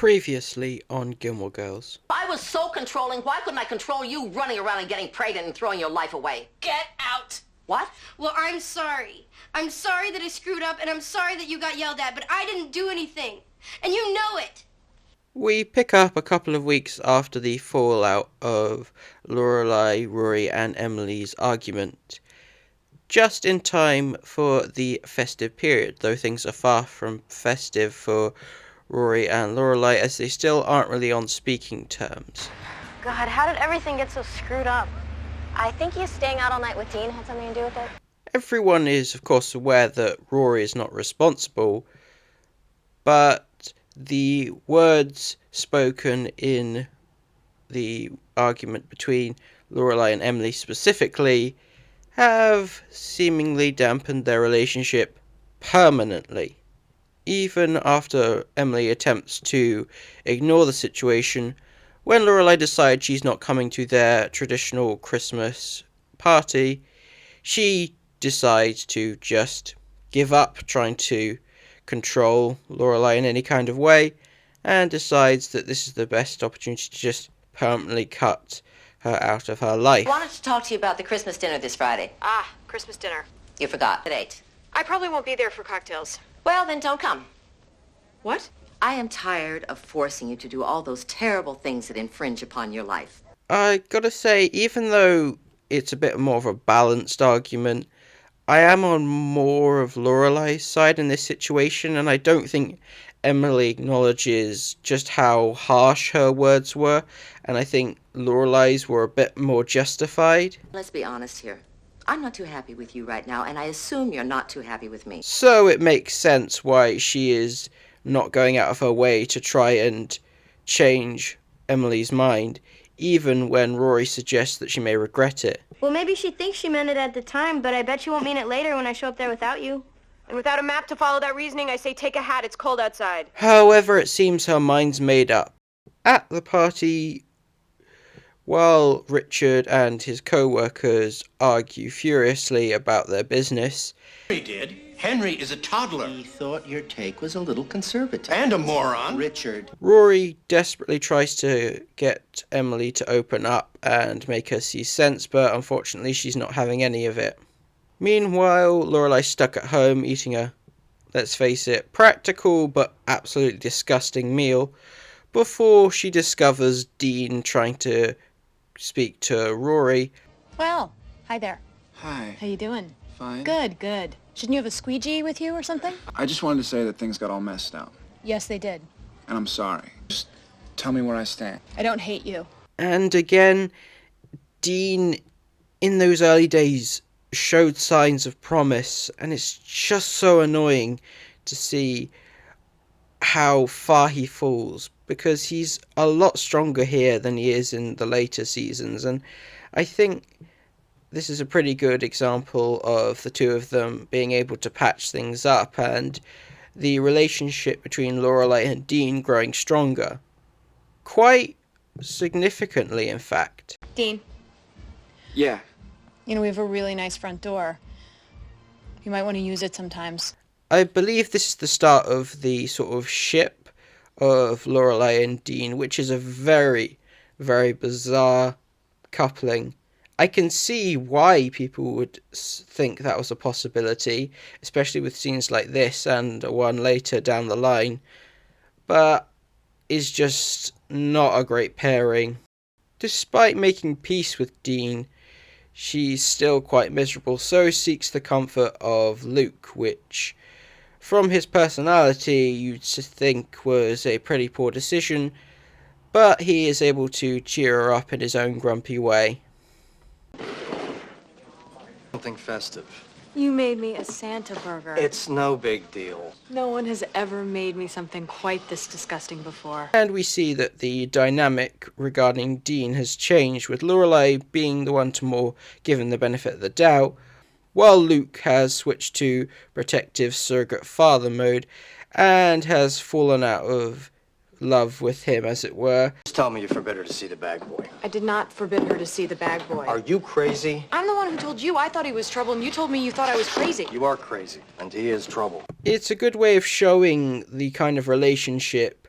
Previously on Gilmore Girls. I was so controlling. Why couldn't I control you running around and getting pregnant and throwing your life away? Get out! What? Well, I'm sorry. I'm sorry that I screwed up, and I'm sorry that you got yelled at, but I didn't do anything. And you know it! We pick up a couple of weeks after the fallout of Lorelai, Rory and Emily's argument. Just in time for the festive period, though things are far from festive for Rory and Lorelai as they still aren't really on speaking terms. God, how did everything get so screwed up? I think you staying out all night with Dean had something to do with it. Everyone is, of course, aware that Rory is not responsible, but the words spoken in the argument between Lorelai and Emily specifically have seemingly dampened their relationship permanently. Even after Emily attempts to ignore the situation, when Lorelai decides she's not coming to their traditional Christmas party, she decides to just give up trying to control Lorelai in any kind of way, and decides that this is the best opportunity to just permanently cut her out of her life. I wanted to talk to you about the Christmas dinner this Friday. Christmas dinner. You forgot. At 8. I probably won't be there for cocktails. Well, then don't come. What? I am tired of forcing you to do all those terrible things that infringe upon your life. I gotta say, even though it's a bit more of a balanced argument, I am on more of Lorelai's side in this situation, and I don't think Emily acknowledges just how harsh her words were, and I think Lorelai's were a bit more justified. Let's be honest here. I'm not too happy with you right now, and I assume you're not too happy with me. So it makes sense why she is not going out of her way to try and change Emily's mind, even when Rory suggests that she may regret it. Well, maybe she thinks she meant it at the time, but I bet she won't mean it later when I show up there without you. And without a map to follow that reasoning, I say take a hat, it's cold outside. However, it seems her mind's made up. At the party, while Richard and his co-workers argue furiously about their business, He did. Henry is a toddler. He thought your take was a little conservative. And a moron. Richard. Rory desperately tries to get Emily to open up and make her see sense, but unfortunately she's not having any of it. Meanwhile, Lorelai's stuck at home eating a, let's face it, practical but absolutely disgusting meal before she discovers Dean trying to speak to Rory. Well, hi there. Hi. How you doing? Fine. Good, good. Shouldn't you have a squeegee with you or something? I just wanted to say that things got all messed up. Yes, they did. And I'm sorry. Just tell me where I stand. I don't hate you. And again, Dean, in those early days, showed signs of promise, and it's just so annoying to see how far he falls, because he's a lot stronger here than he is in the later seasons, and I think this is a pretty good example of the two of them being able to patch things up and the relationship between Lorelai and Dean growing stronger. Quite significantly, in fact. Dean, Yeah. you know, we have a really nice front door. You might want to use it sometimes. I believe this is the start of the sort of ship of Lorelai and Dean, which is a very, very bizarre coupling. I can see why people would think that was a possibility, especially with scenes like this and one later down the line, but is just not a great pairing. Despite making peace with Dean, she's still quite miserable, so seeks the comfort of Luke, which, from his personality, you'd think was a pretty poor decision, but he is able to cheer her up in his own grumpy way. Something festive. You made me a Santa burger. It's no big deal. No one has ever made me something quite this disgusting before. And we see that the dynamic regarding Dean has changed, with Lorelai being the one to more given the benefit of the doubt, while Luke has switched to protective surrogate father mode and has fallen out of love with him, as it were. Just tell me you forbid her to see the bag boy. I did not forbid her to see the bag boy. Are you crazy? I'm the one who told you I thought he was trouble, and you told me you thought I was crazy. You are crazy, and he is trouble. It's a good way of showing the kind of relationship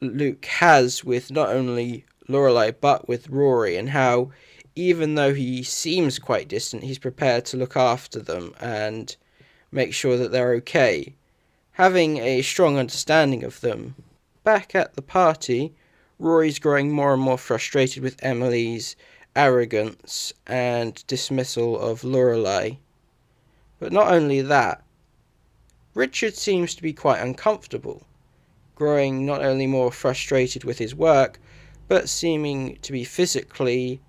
Luke has with not only Lorelai but with Rory, and how even though he seems quite distant, he's prepared to look after them and make sure that they're okay, having a strong understanding of them. Back at the party, Rory's growing more and more frustrated with Emily's arrogance and dismissal of Lorelai. But not only that, Richard seems to be quite uncomfortable, growing not only more frustrated with his work, but seeming to be physically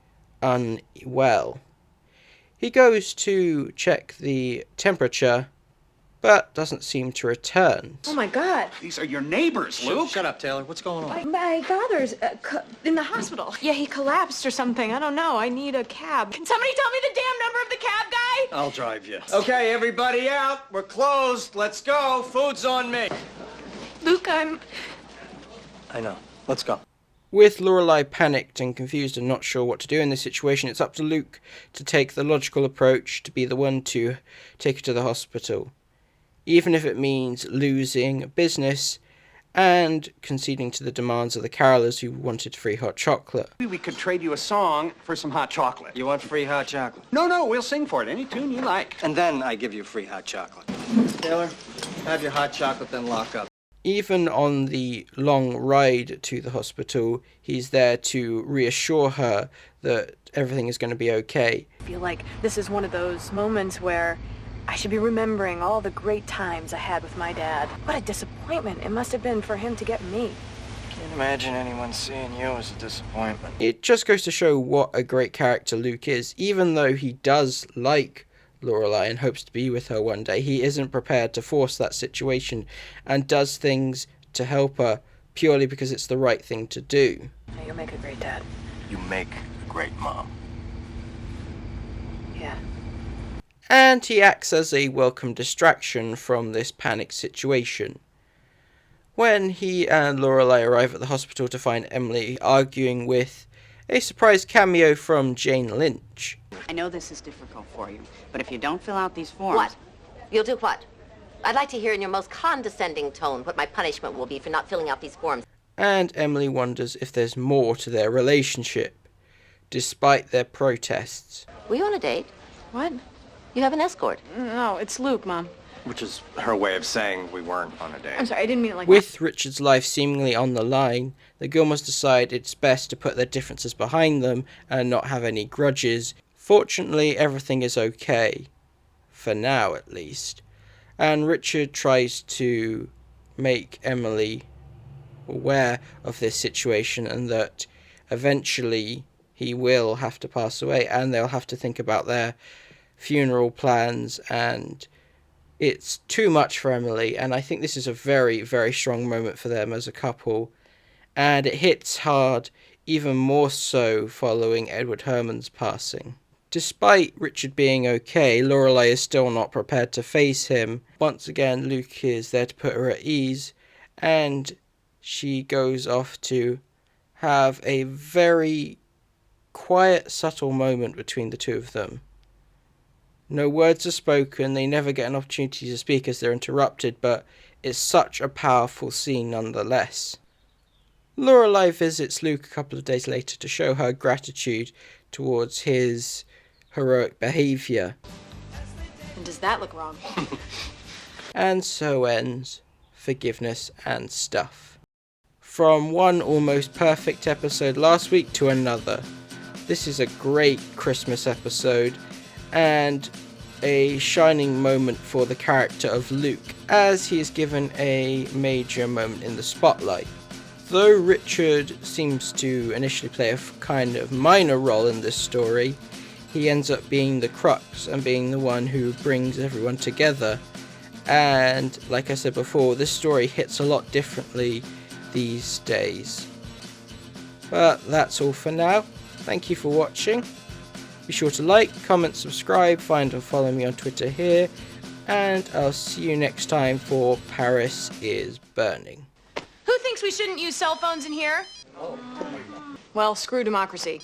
unwell. He goes to check the temperature, but doesn't seem to return. Oh my God. These are your neighbors, Luke. Shut up, Taylor. What's going on? My father's in the hospital. Yeah, he collapsed or something. I don't know. I need a cab. Can somebody tell me the damn number of the cab guy? I'll drive you. Okay, everybody out. We're closed. Let's go. Food's on me. Luke, I know. Let's go. With Lorelai panicked and confused and not sure what to do in this situation, it's up to Luke to take the logical approach, to be the one to take her to the hospital, even if it means losing business and conceding to the demands of the carolers who wanted free hot chocolate. We could trade you a song for some hot chocolate. You want free hot chocolate? No, we'll sing for it. Any tune you like. And then I give you free hot chocolate. Taylor, have your hot chocolate, then lock up. Even on the long ride to the hospital, he's there to reassure her that everything is going to be okay. I feel like this is one of those moments where I should be remembering all the great times I had with my dad. What a disappointment it must have been for him to get me. Can't imagine anyone seeing you as a disappointment. It just goes to show what a great character Luke is. Even though he does like Lorelai and hopes to be with her one day, he isn't prepared to force that situation and does things to help her purely because it's the right thing to do. You'll make a great dad. You make a great mom. Yeah. And he acts as a welcome distraction from this panic situation. When he and Lorelai arrive at the hospital to find Emily arguing with a surprise cameo from Jane Lynch. I know this is difficult for you, but if you don't fill out these forms... What? You'll do what? I'd like to hear in your most condescending tone what my punishment will be for not filling out these forms. And Emily wonders if there's more to their relationship, despite their protests. Were you on a date? What? You have an escort. No, it's Luke, Mom. Which is her way of saying we weren't on a date. I'm sorry, I didn't mean it like With Richard's life seemingly on the line, the Gilmores decide it's best to put their differences behind them and not have any grudges. Fortunately, everything is okay. For now, at least. And Richard tries to make Emily aware of this situation and that eventually he will have to pass away and they'll have to think about their funeral plans, and it's too much for Emily, and I think this is a very, very strong moment for them as a couple, and it hits hard, even more so following Edward Herrmann's passing. Despite Richard being okay, Lorelai is still not prepared to face him. Once again, Luke is there to put her at ease, and she goes off to have a very quiet, subtle moment between the two of them. No words are spoken, they never get an opportunity to speak as they're interrupted, but it's such a powerful scene nonetheless. Lorelai visits Luke a couple of days later to show her gratitude towards his heroic behaviour. And does that look wrong? And so ends Forgiveness and Stuff. From one almost perfect episode last week to another. This is a great Christmas episode, and a shining moment for the character of Luke, as he is given a major moment in the spotlight. Though Richard seems to initially play a kind of minor role in this story, he ends up being the crux and being the one who brings everyone together. And like I said before, this story hits a lot differently these days. But that's all for now. Thank you for watching. Be sure to like, comment, subscribe, find and follow me on Twitter here, and I'll see you next time for Paris is Burning. Who thinks we shouldn't use cell phones in here? Well, screw democracy.